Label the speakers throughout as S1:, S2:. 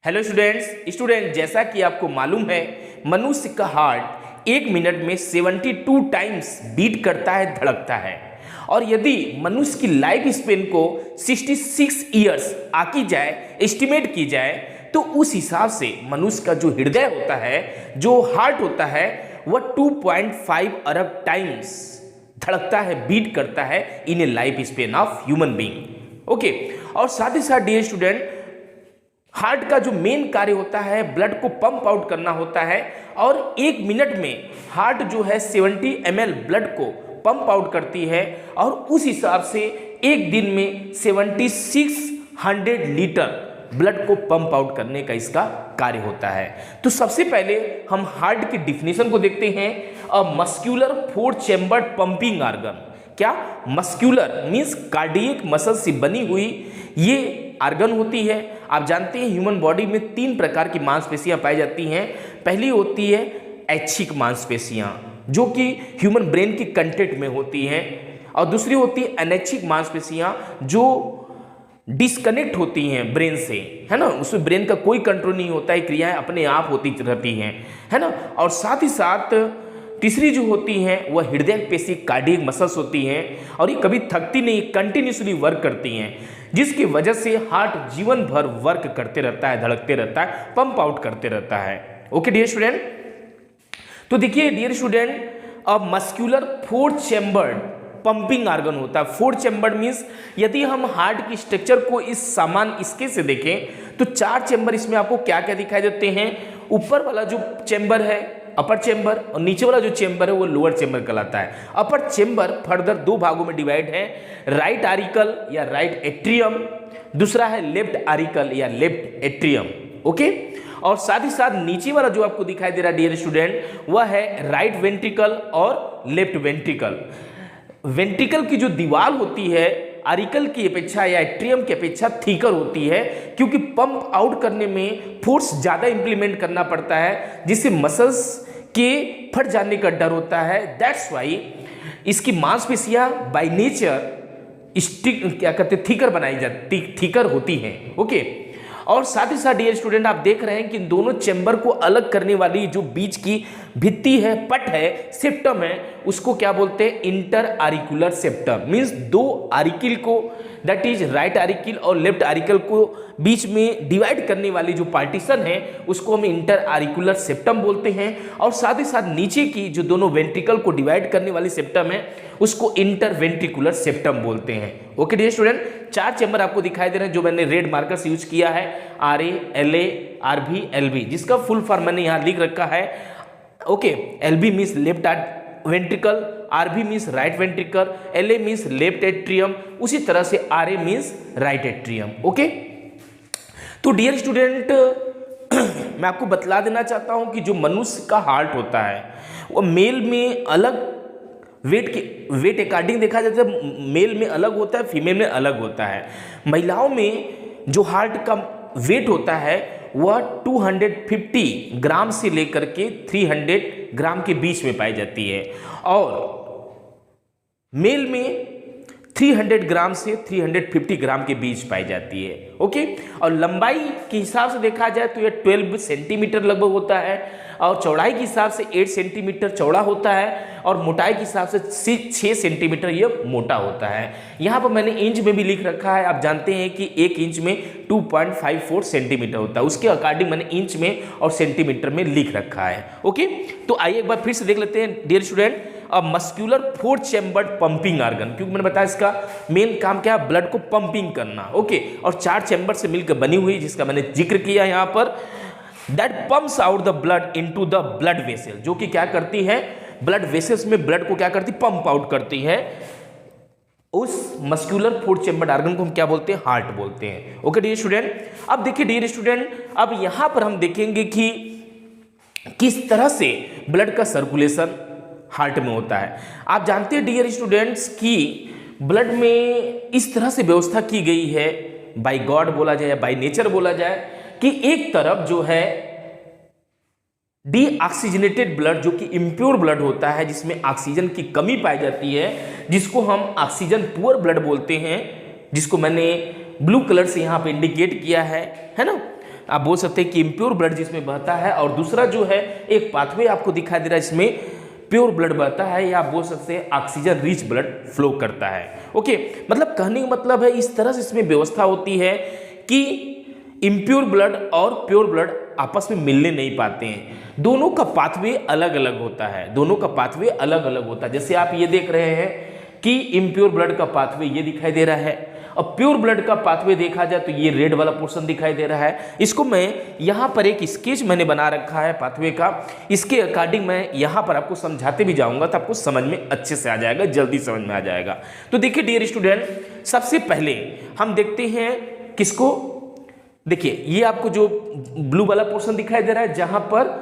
S1: Hello student जैसा कि आपको मालूम है मनुष्य का हार्ट एक मिनट में 72 टाइम्स बीट करता है, धड़कता है। और यदि मनुष्य की लाइफ स्पेन को 66 ईयर्स आकी जाए, एस्टिमेट की जाए, तो उस हिसाब से मनुष्य का जो हृदय होता है, जो हार्ट होता है, वह 2.5 अरब टाइम्स धड़कता है, बीट करता है in a life span of human being. Okay, और साथ ही साथ डियर स्टूडेंट, हार्ट का जो मेन कार्य होता है ब्लड को पंप आउट करना होता है, और एक मिनट में हार्ट जो है 70 ml ब्लड को पंप आउट करती है, और उस हिसाब से एक दिन में 7600 लीटर ब्लड को पंप आउट करने का इसका कार्य होता है। तो सबसे पहले हम हार्ट की डिफिनेशन को देखते हैं। अ मस्क्यूलर 4 चैम्बर्ड पंपिंग ऑर्गन। क्या मस्क्यूलर मीन्स कार्डियक मसल से बनी हुई ये आर्गन होती है। आप जानते हैं ह्यूमन बॉडी में 3 प्रकार की मांसपेशियां पाई जाती हैं। पहली होती है ऐच्छिक मांसपेशियां, जो कि ह्यूमन ब्रेन की कंटेंट में होती हैं, और दूसरी होती है अनैच्छिक मांसपेशियां, जो डिस्कनेक्ट होती हैं ब्रेन से, है ना। उसमें ब्रेन का कोई कंट्रोल नहीं होता है, क्रियाएं अपने आप होती रहती हैं, है ना। और साथ ही साथ तीसरी जो होती हैं वह हृदय पेशी कार्डियक मसल्स होती हैं, और ये कभी थकती नहीं, कंटिन्यूसली वर्क करती हैं, जिसकी वजह से हार्ट जीवन भर वर्क करते रहता है, धड़कते रहता है, पंप आउट करते रहता है। ओके डियर स्टूडेंट, तो देखिए डियर स्टूडेंट, अब मस्क्यूलर 4 चैम्बर्ड पंपिंग ऑर्गन होता है। 4 चैम्बर्ड मीन्स यदि हम हार्ट की स्ट्रक्चर को इस समान इसके से देखें तो 4 चैम्बर इसमें आपको क्या क्या दिखाई देते हैं। ऊपर वाला जो चैम्बर है अपर चैम्बर, और नीचे वाला जो चैम्बर है वो लोअर चैम्बर कहलाता है। अपर चैम्बर फर्दर 2 भागों में डिवाइड है, राइट आरिकल या राइट एट्रियम, दूसरा है लेफ्ट आरिकल या लेफ्ट एट्रियम। ओके, और साथ ही साथ नीचे वाला जो आपको दिखाई दे रहा है डियर स्टूडेंट, वह है राइट वेंट्रिकल और लेफ्ट वेंट्रिकल। वेंट्रिकल की जो दीवार होती है आरिकल की अपेक्षा या एट्रियम की अपेक्षा थीकर होती है, क्योंकि पंप आउट करने में फोर्स ज़्यादा इंप्लीमेंट करना पड़ता है, जिससे मसल्स के फट जाने का डर होता है। दैट्स वाई इसकी मांसपेशियां बाय नेचर क्या कहते हैं, थीकर बनाई जाती, थीकर होती हैं। ओके, और साथ ही साथ डियर स्टूडेंट, आप देख रहे हैं कि दोनों चैम्बर को अलग करने वाली जो बीच की भित्ति है, पट है, सेप्टम है, उसको क्या बोलते हैं, इंटर आरिकुलर सेप्टम। मींस 2 आरिकल को, दैट इज राइट आरिकल और लेफ्ट आरिकल को बीच में डिवाइड करने वाली जो पार्टीशन है उसको हम इंटर आरिकुलर सेप्टम बोलते हैं। और साथ ही साथ नीचे की जो दोनों वेंट्रिकल को डिवाइड करने वाली सेप्टम है उसको इंटर वेंट्रिकुलर सेप्टम बोलते हैं। ओके डियर स्टूडेंट, 4 चैम्बर आपको दिखाई दे रहे हैं जो मैंने रेड मार्कर से यूज किया है, RA, LA, RV, LV, जिसका फुल फॉर्म मैंने यहाँ लिख रखा है। Okay, LB means left ventricle, RV means right ventricle, LA means left atrium, उसी तरह से RA means right atrium. Okay, तो डियर स्टूडेंट मैं आपको बतला देना चाहता हूं कि जो मनुष्य का हार्ट होता है वो मेल में अलग वेट अकॉर्डिंग देखा जाता है, मेल में अलग होता है, फीमेल में अलग होता है। महिलाओं में जो हार्ट का वेट होता है वह 250 ग्राम से लेकर के 300 ग्राम के बीच में पाई जाती है, और मेल में 300 ग्राम से 350 ग्राम के बीच पाई जाती है। ओके, और लंबाई के हिसाब से देखा जाए तो यह 12 सेंटीमीटर लगभग होता है, और चौड़ाई के हिसाब से 8 सेंटीमीटर चौड़ा होता है, और मोटाई के हिसाब से 6 सेंटीमीटर यह मोटा होता है। यहाँ पर मैंने इंच में भी लिख रखा है। आप जानते हैं कि 1 इंच में 2.54 सेंटीमीटर होता है, उसके अकॉर्डिंग मैंने इंच में और सेंटीमीटर में लिख रखा है। ओके, तो आइए एक बार फिर से देख लेते हैं डियर स्टूडेंट, अब मस्क्यूलर 4 चैम्बर्ड पंपिंग ऑर्गन, क्योंकि मैंने बताया इसका मेन काम क्या है, ब्लड को पंपिंग करना। ओके, और 4 चैम्बर से मिलकर बनी हुई, जिसका मैंने जिक्र किया यहाँ पर, that pumps out the blood into the blood vessel, जो कि क्या करती है, ब्लड वेसल्स में ब्लड को क्या करती, पंप आउट करती है। उस मस्क्यूलर 4 चैम्बर्ड ऑर्गन को हम क्या बोलते हैं, हार्ट बोलते हैं। ओके डियर स्टूडेंट, अब देखिए डियर स्टूडेंट, अब यहाँ पर हम देखेंगे कि किस तरह से ब्लड का सर्कुलेशन हार्ट में होता है। आप जानते हैं डियर स्टूडेंट्स कि ब्लड में इस तरह से व्यवस्था की गई है, बाय गॉड बोला जाए या बाय नेचर बोला जाए, कि एक तरफ जो है डीऑक्सीजनेटेड ब्लड, जो कि इम्प्योर ब्लड होता है, जिसमें ऑक्सीजन की कमी पाई जाती है, जिसको हम ऑक्सीजन पुअर ब्लड बोलते हैं, जिसको मैंने ब्लू कलर से यहाँ पे इंडिकेट किया है ना। आप बोल सकते हैं कि इम्प्योर ब्लड जिसमें बहता है, और दूसरा जो है एक पाथवे आपको दिखाई दे रहा है जिसमें प्योर ब्लड बहता है, या आप बोल सकते हैं ऑक्सीजन रिच ब्लड फ्लो करता है। ओके, मतलब कहने का मतलब है इस तरह से इसमें व्यवस्था होती है कि इम्प्योर ब्लड और प्योर ब्लड आपस में मिलने नहीं पाते हैं, दोनों का पाथवे अलग अलग होता है, दोनों का पाथवे अलग अलग होता है। जैसे आप ये देख रहे हैं कि इम्प्योर ब्लड का पाथवे ये दिखाई दे रहा है, और प्योर ब्लड का पाथवे देखा जाए तो ये रेड वाला पोर्शन दिखाई दे रहा है। इसको मैं यहाँ पर एक स्केच मैंने बना रखा है पाथवे का, इसके अकॉर्डिंग मैं यहाँ पर आपको समझाते भी जाऊँगा तो आपको समझ में अच्छे से आ जाएगा, जल्दी समझ में आ जाएगा। तो देखिए डियर स्टूडेंट, सबसे पहले हम देखते हैं किसको, देखिए ये आपको जो ब्लू वाला पोर्शन दिखाई दे रहा है जहाँ पर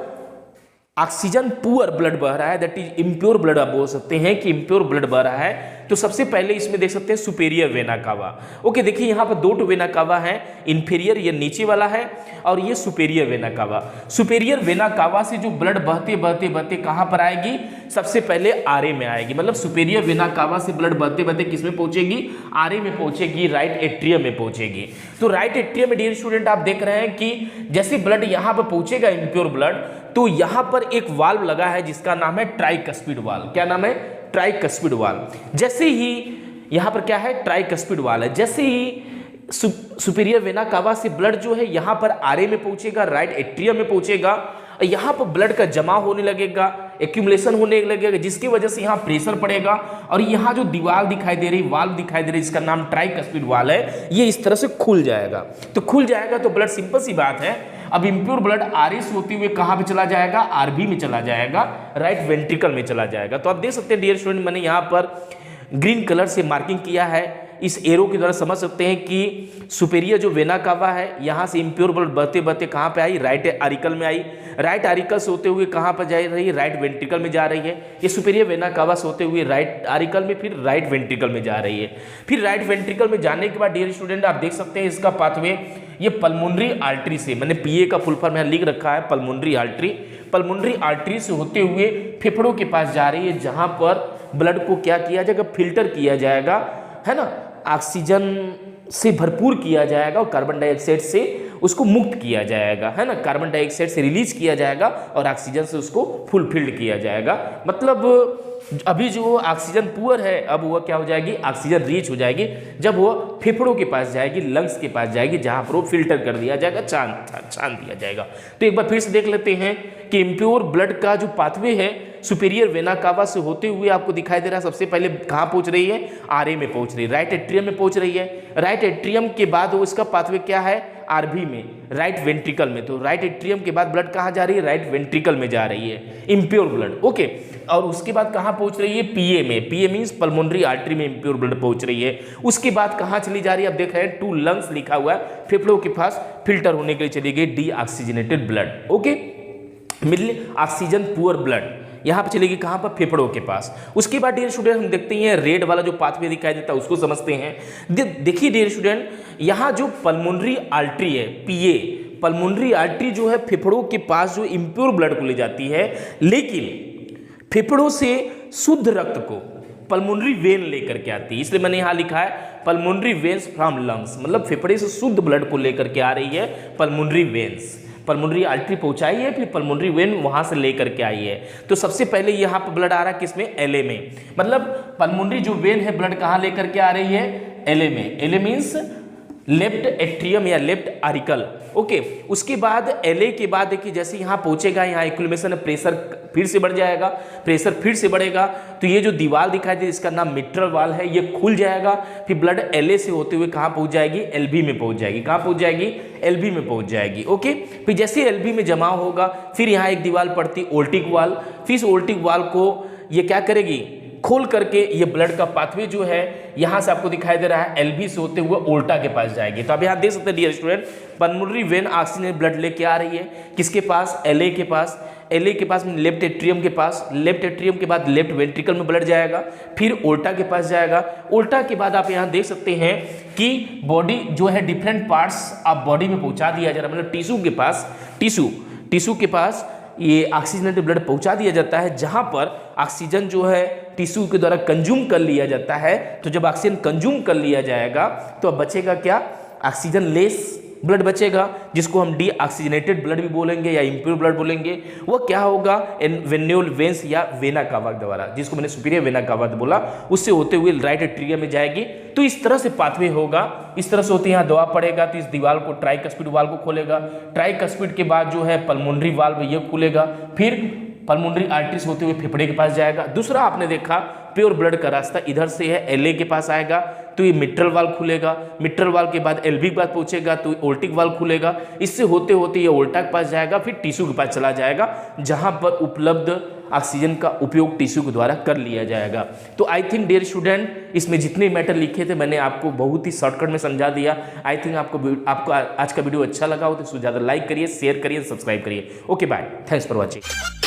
S1: ऑक्सीजन पुअर ब्लड बह रहा है, दैट इज इम्प्योर ब्लड आप बोल सकते हैं कि इम्प्योर ब्लड बह रहा है। तो सबसे पहले इसमें देख सकते हैं सुपेरियर वेना कावा। ओके, देखिए यहाँ पर 2 वेना कावा है, इन्फीरियर ये नीचे वाला है और ये superior vena cava. Superior vena cava से जो ब्लड बहते बहते बहते कहाँ पर आएगी, सबसे पहले आरए में आएगी, मतलब सुपेरियर वेना कावा से ब्लड बहते बहते किस में पहुंचेगी, आरए में पहुंचेगी, राइट एट्रियम में पहुंचेगी। तो राइट एट्रियम में डियर स्टूडेंट आप देख रहे हैं कि जैसे ब्लड यहाँ पर पहुंचेगा इम्प्योर ब्लड, तो यहाँ पर एक वाल्व लगा है जिसका नाम है ट्राइकस्पिड वाल्व। क्या नाम है, ट्राइकस्पिड वाल्व। जैसे ही यहाँ पर क्या है, ट्राइकस्पिड वाल्व है, जैसे ही सुपीरियर वेना कावा से ब्लड जो है यहाँ पर आरए में पहुंचेगा, राइट एट्रियम में पहुंचेगा, यहाँ पर ब्लड का जमा होने लगेगा, एक्यूमुलेशन होने लगेगा, जिसकी वजह से यहाँ प्रेशर पड़ेगा, और यहाँ जो दीवार दिखाई दे रही, वाल्व दिखाई दे रही, जिसका नाम ट्राइकस्पिड वाल्व है, ये इस तरह से खुल जाएगा। तो खुल जाएगा तो ब्लड, सिंपल सी बात है, अब इम्प्योर ब्लड आरए से होते हुए कहाँ पे चला जाएगा, आरबी में चला जाएगा, राइट वेंट्रिकल में चला जाएगा। तो आप देख सकते हैं डियर स्टूडेंट, मैंने यहाँ पर ग्रीन कलर से मार्किंग किया है, इस एरो के द्वारा समझ सकते हैं कि सुपेरियर जो वेना कावा है यहाँ से इम्प्योर ब्लड बहते बहते कहाँ पे आई, राइट आरिकल में आई, राइट आरिकल से होते हुए कहाँ पर जा रही है, राइट वेंट्रिकल में जा रही है। ये सुपेरियर वेना कावा से होते हुए राइट आरिकल में, फिर राइट वेंट्रिकल में जा रही है। फिर राइट वेंट्रिकल में जाने के बाद डियर स्टूडेंट आप देख सकते हैं इसका पाथवे, ये पल्मोनरी आर्टरी से, मैंने पीए का फुल फॉर्म यहाँ लिख रखा है, पल्मोनरी आर्टरी, पल्मोनरी आर्टरी से होते हुए फेफड़ों के पास जा रही है, जहाँ पर ब्लड को क्या किया जाएगा, फिल्टर किया जाएगा, है ना, ऑक्सीजन से भरपूर किया जाएगा और कार्बन डाइऑक्साइड से उसको मुक्त किया जाएगा, है ना, कार्बन डाइऑक्साइड से रिलीज किया जाएगा और ऑक्सीजन से उसको फुलफिल्ड किया जाएगा। मतलब अभी जो ऑक्सीजन पुअर है, अब वह क्या हो जाएगी, ऑक्सीजन रीच हो जाएगी, जब वह फेफड़ों के पास जाएगी, लंग्स के पास जाएगी, जहां पर वो फिल्टर कर दिया जाएगा, छान दिया जाएगा। तो एक बार फिर से देख लेते हैं कि इम्प्योर ब्लड का जो पाथवे है सुपेरियर वेना कावा से होते हुए आपको दिखाई दे रहा है, सबसे पहले कहाँ पहुंच रही है, आरए में पहुंच रही है, राइट एट्रियम में पहुंच रही है, राइट एट्रियम के बाद वो इसका पाथवे क्या है, आरबी में, राइट वेंट्रिकल में। तो राइट एट्रियम के बाद ब्लड कहाँ जा रही है, राइट वेंट्रिकल में जा रही है इम्प्योर ब्लड। ओके, और उसके बाद कहाँ पहुंच रही है, पीए में, पीए मीन्स पल्मोनरी आर्टरी में इम्प्योर ब्लड पहुंच रही है। उसके बाद कहाँ चली जा रही है, आप देख रहे हैं टू लंग्स लिखा हुआ है, फेफड़ों के पास फिल्टर होने के लिए चली गई deoxygenated blood. Okay, middle oxygen poor blood यहाँ पे चलेगी कहाँ पर, फेफड़ों के पास। उसके बाद डियर स्टूडेंट हम देखते हैं रेड वाला जो पाथवे दिखाई देता है उसको समझते हैं। देखिए डियर स्टूडेंट, यहाँ जो पल्मोनरी आर्टरी है, पीए पल्मोनरी आर्टरी जो है फेफड़ों के पास जो इम्प्योर ब्लड को ले जाती है, लेकिन फेफड़ों से शुद्ध रक्त को पल्मोनरी वेन लेकर के आती है, इसलिए मैंने यहाँ लिखा है पल्मोनरी वेन्स फ्रॉम लंग्स, मतलब फेफड़े से शुद्ध ब्लड को लेकर के आ रही है पल्मोनरी वेन्स। पल्मोनरी आर्टरी पहुंचाई है, फिर पल्मोनरी वेन वहां से लेकर के आई है। तो सबसे पहले यहाँ पर ब्लड आ रहा है किसमें, एलए में, मतलब पल्मोनरी जो वेन है ब्लड कहाँ लेकर के आ रही है, एलए में। एलए मीन्स लेफ्ट एट्रियम या लेफ्ट आरिकल। ओके, उसके बाद एलए के बाद देखिए जैसे यहाँ पहुंचेगा, यहाँ एक्यूमुलेशन प्रेशर फिर से बढ़ जाएगा, प्रेशर फिर से बढ़ेगा, तो ये जो दीवार दिखाई दे इसका नाम मिट्रल वाल है, ये खुल जाएगा, फिर ब्लड एलए से होते हुए कहाँ पहुंच जाएगी, एलबी में पहुंच जाएगी। कहाँ पहुंच जाएगी, एलबी में पहुंच जाएगी। ओके, फिर जैसे एलबी में जमा होगा, फिर यहाँ एक दीवार पड़ती ओल्टिक वाल, फिर इस ओल्टिक वाल को ये क्या करेगी, खोल करके ये ब्लड का पाथवे जो है यहाँ से आपको दिखाई दे रहा है, एलबी से होते हुए ओल्टा के पास जाएगी। तो आप यहाँ देख सकते हैं dear student, pulmonary vein oxygen blood लेके आ रही है किसके पास, एलए के पास, एलए के पास लेफ्ट एट्रियम के पास, लेफ्ट एट्रियम के बाद लेफ्ट वेंट्रिकल में ब्लड जाएगा, फिर ओल्टा के पास जाएगा। ओल्टा के बाद आप यहाँ देख सकते हैं कि बॉडी जो है डिफरेंट पार्ट्स आप बॉडी में पहुँचा दिया जा रहा है, मतलब टिश्यू के पास, टिश्यू के पास ये ऑक्सीजनेटेड ब्लड पहुंचा दिया जाता है, जहां पर ऑक्सीजन जो है टिश्यू के द्वारा कंज्यूम कर लिया जाता है। तो जब ऑक्सीजन कंज्यूम कर लिया जाएगा तो अब बचेगा क्या, ऑक्सीजन लेस ब्लड बचेगा, जिसको हम डीऑक्सीजनेटेड ब्लड भी बोलेंगे या इम्प्योर ब्लड बोलेंगे। वो क्या होगा, वेन्यूल वेंस या वेना कावा द्वारा, जिसको मैंने सुपीरियर वेना कावा बोला, उससे होते हुए राइट एट्रियम में जाएगी। तो इस तरह से पाथवे होगा, इस तरह से होते यहाँ दवा पड़ेगा तो इस दीवार को ट्राइकस्पिड वाल्व को खोलेगा, ट्राइकस्पिड के बाद जो है पल्मोनरी वाल्व ये खुलेगा, फिर पल्मोनरी आर्टरीज होते हुए फेफड़े के पास जाएगा। दूसरा आपने देखा प्योर ब्लड का रास्ता इधर से है, एलए के पास आएगा तो ये मिट्रल वाल्व खुलेगा, मिट्रल वाल्व के बाद एलवी के पास पहुंचेगा तो ओल्टिक वाल्व खुलेगा, इससे होते होते ये ओल्टा के पास जाएगा, फिर टिश्यू के पास चला जाएगा, जहां पर उपलब्ध ऑक्सीजन का उपयोग टिश्यू के द्वारा कर लिया जाएगा। तो आई थिंक डियर स्टूडेंट, इसमें जितने मैटर लिखे थे मैंने आपको बहुत ही शॉर्टकट में समझा दिया। आई थिंक आपको आज का वीडियो अच्छा लगा हो तो इसको ज़्यादा लाइक करिए, शेयर करिए, सब्सक्राइब करिए। Okay bye, thanks for watching.